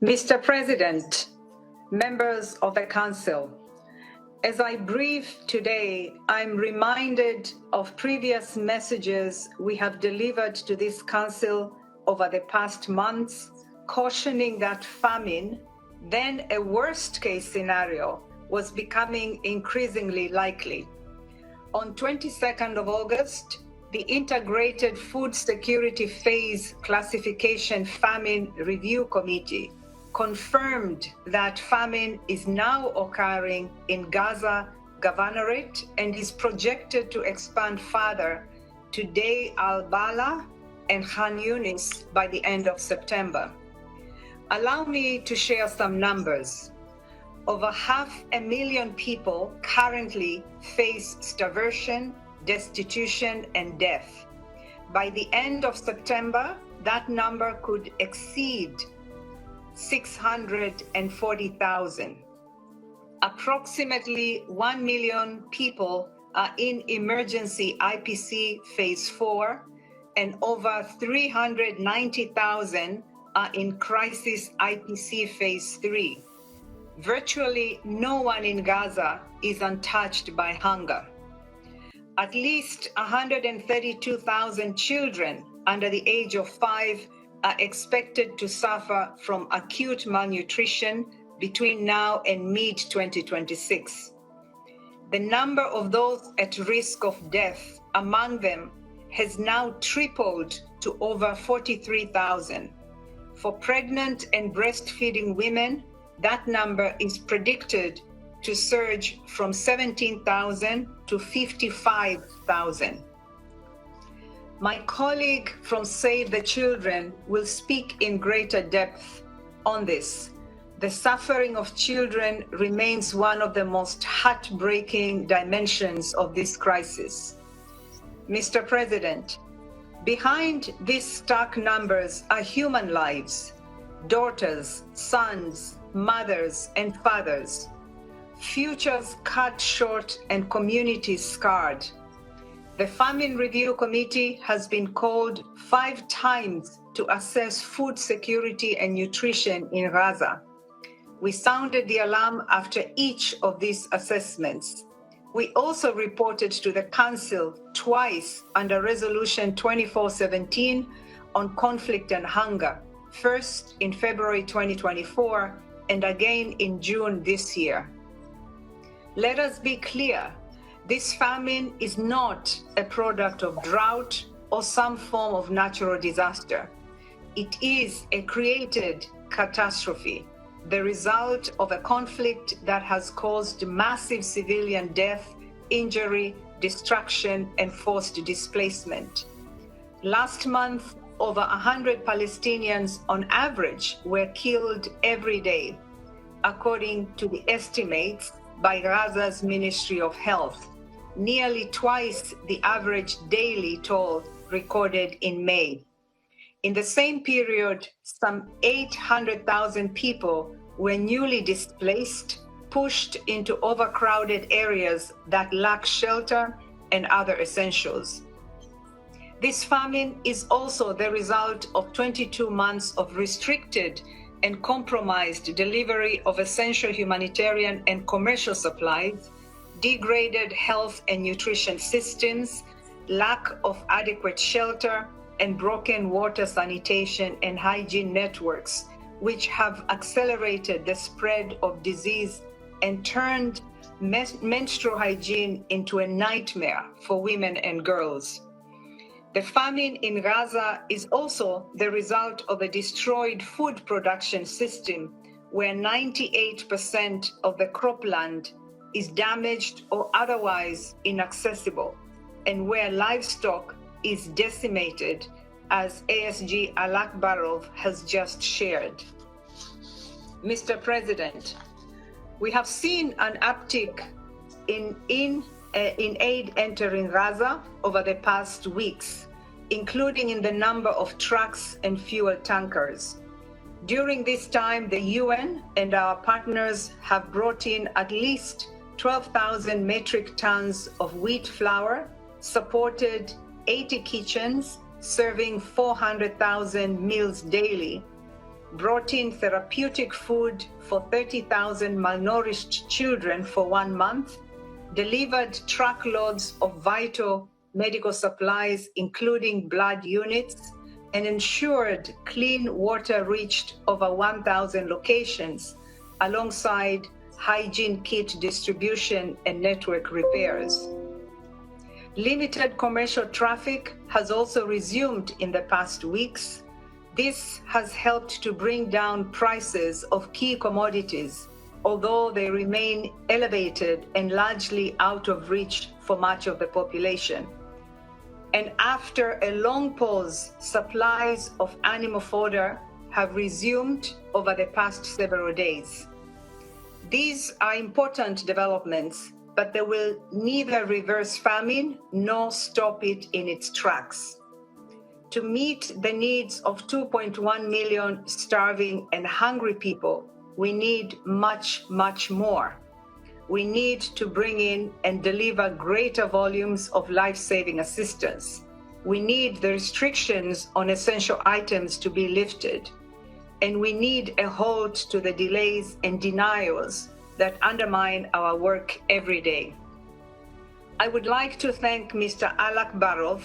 Mr. President, members of the Council, as I brief today, I'm reminded of previous messages we have delivered to this Council over the past months, cautioning that famine, then a worst-case scenario, was becoming increasingly likely. On 22nd of August, the Integrated Food Security Phase Classification Famine Review Committee confirmed that famine is now occurring in Gaza Governorate and is projected to expand further to Deir al-Balah and Khan Yunis by the end of September. Allow me to share some numbers. Over 500,000 people currently face starvation, destitution, and death. By the end of September, that number could exceed 640,000. Approximately 1 million people are in emergency IPC phase 4, and over 390,000 are in crisis IPC phase 3. Virtually no one in Gaza is untouched by hunger. At least 132,000 children under the age of 5 are expected to suffer from acute malnutrition between now and mid-2026. The number of those at risk of death among them has now tripled to over 43,000. For pregnant and breastfeeding women, that number is predicted to surge from 17,000 to 55,000. My colleague from Save the Children will speak in greater depth on this. The suffering of children remains one of the most heartbreaking dimensions of this crisis. Mr. President, behind these stark numbers are human lives, daughters, sons, mothers, and fathers, futures cut short and communities scarred. The Famine Review Committee has been called 5 times to assess food security and nutrition in Gaza. We sounded the alarm after each of these assessments. We also reported to the Council twice under Resolution 2417 on conflict and hunger, first in February 2024 and again in June this year. Let us be clear. This famine is not a product of drought or some form of natural disaster. It is a created catastrophe, the result of a conflict that has caused massive civilian death, injury, destruction, and forced displacement. Last month, over 100 Palestinians on average were killed every day, according to the estimates by Gaza's Ministry of Health, nearly twice the average daily toll recorded in May. In the same period, some 800,000 people were newly displaced, pushed into overcrowded areas that lack shelter and other essentials. This famine is also the result of 22 months of restricted and compromised delivery of essential humanitarian and commercial supplies, degraded health and nutrition systems, lack of adequate shelter, and broken water sanitation and hygiene networks, which have accelerated the spread of disease and turned menstrual hygiene into a nightmare for women and girls. The famine in Gaza is also the result of a destroyed food production system where 98% of the cropland is damaged or otherwise inaccessible, and where livestock is decimated, as ASG Alakbarov has just shared. Mr. President, we have seen an uptick in aid entering Gaza over the past weeks, including in the number of trucks and fuel tankers. During this time, the UN and our partners have brought in at least 12,000 metric tons of wheat flour, supported 80 kitchens serving 400,000 meals daily, brought in therapeutic food for 30,000 malnourished children for 1 month, delivered truckloads of vital medical supplies, including blood units, and ensured clean water reached over 1,000 locations, alongside hygiene kit distribution and network repairs. Limited commercial traffic has also resumed in the past weeks. This has helped to bring down prices of key commodities, although they remain elevated and largely out of reach for much of the population. And after a long pause, supplies of animal fodder have resumed over the past several days. These are important developments, but they will neither reverse famine nor stop it in its tracks. To meet the needs of 2.1 million starving and hungry people, we need much, much more. We need to bring in and deliver greater volumes of life-saving assistance. We need the restrictions on essential items to be lifted. And we need a halt to the delays and denials that undermine our work every day. I would like to thank Mr. Alak Barov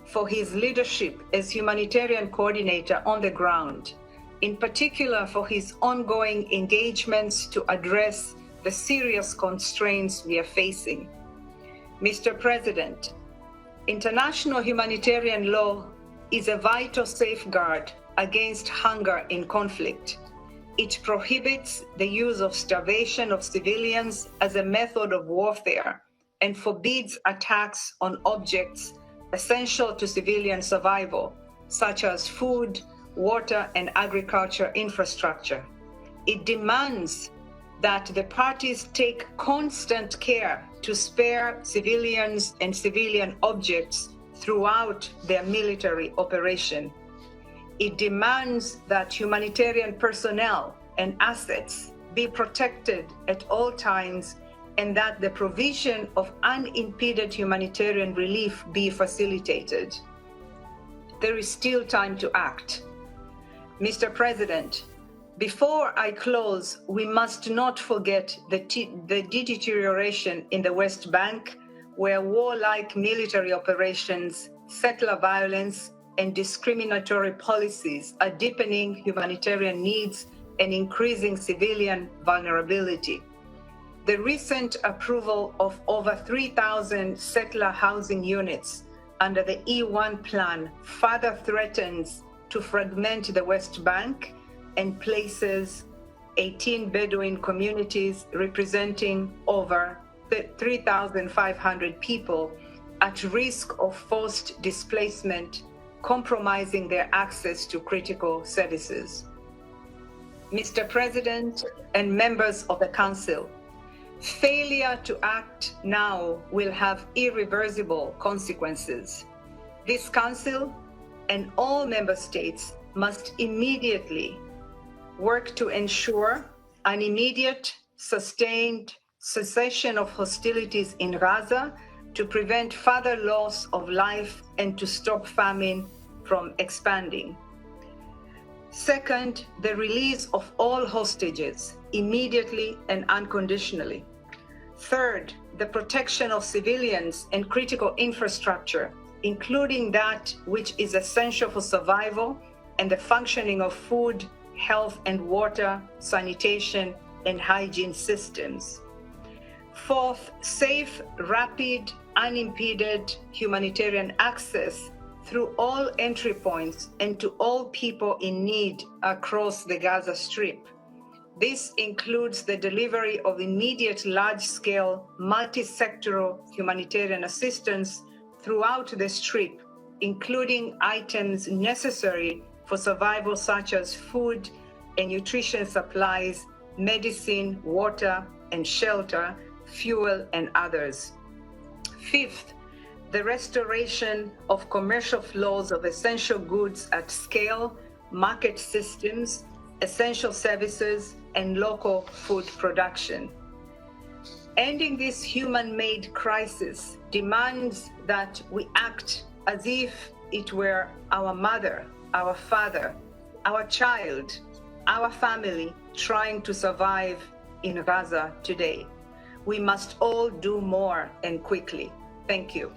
for his leadership as humanitarian coordinator on the ground, in particular for his ongoing engagements to address the serious constraints we are facing. Mr. President, international humanitarian law is a vital safeguard against hunger in conflict. It prohibits the use of starvation of civilians as a method of warfare and forbids attacks on objects essential to civilian survival, such as food, water, and agriculture infrastructure. It demands that the parties take constant care to spare civilians and civilian objects throughout their military operation. It demands that humanitarian personnel and assets be protected at all times, and that the provision of unimpeded humanitarian relief be facilitated. There is still time to act. Mr. President, before I close, we must not forget the deterioration in the West Bank, where warlike military operations, settler violence, and discriminatory policies are deepening humanitarian needs and increasing civilian vulnerability. The recent approval of over 3,000 settler housing units under the E1 plan further threatens to fragment the West Bank and places 18 Bedouin communities representing over 3,500 people at risk of forced displacement, compromising their access to critical services. Mr. President and members of the Council, failure to act now will have irreversible consequences. This Council and all member states must immediately work to ensure an immediate, sustained cessation of hostilities in Gaza to prevent further loss of life and to stop famine from expanding. Second, the release of all hostages immediately and unconditionally. Third, the protection of civilians and critical infrastructure, including that which is essential for survival and the functioning of food, health and water, sanitation, and hygiene systems. Fourth, safe, rapid, unimpeded humanitarian access through all entry points and to all people in need across the Gaza Strip. This includes the delivery of immediate large-scale, multi-sectoral humanitarian assistance throughout the Strip, including items necessary for survival such as food and nutrition supplies, medicine, water and shelter, fuel and others. Fifth, the restoration of commercial flows of essential goods at scale, market systems, essential services, and local food production. Ending this human-made crisis demands that we act as if it were our mother, our father, our child, our family trying to survive in Gaza today. We must all do more and quickly. Thank you.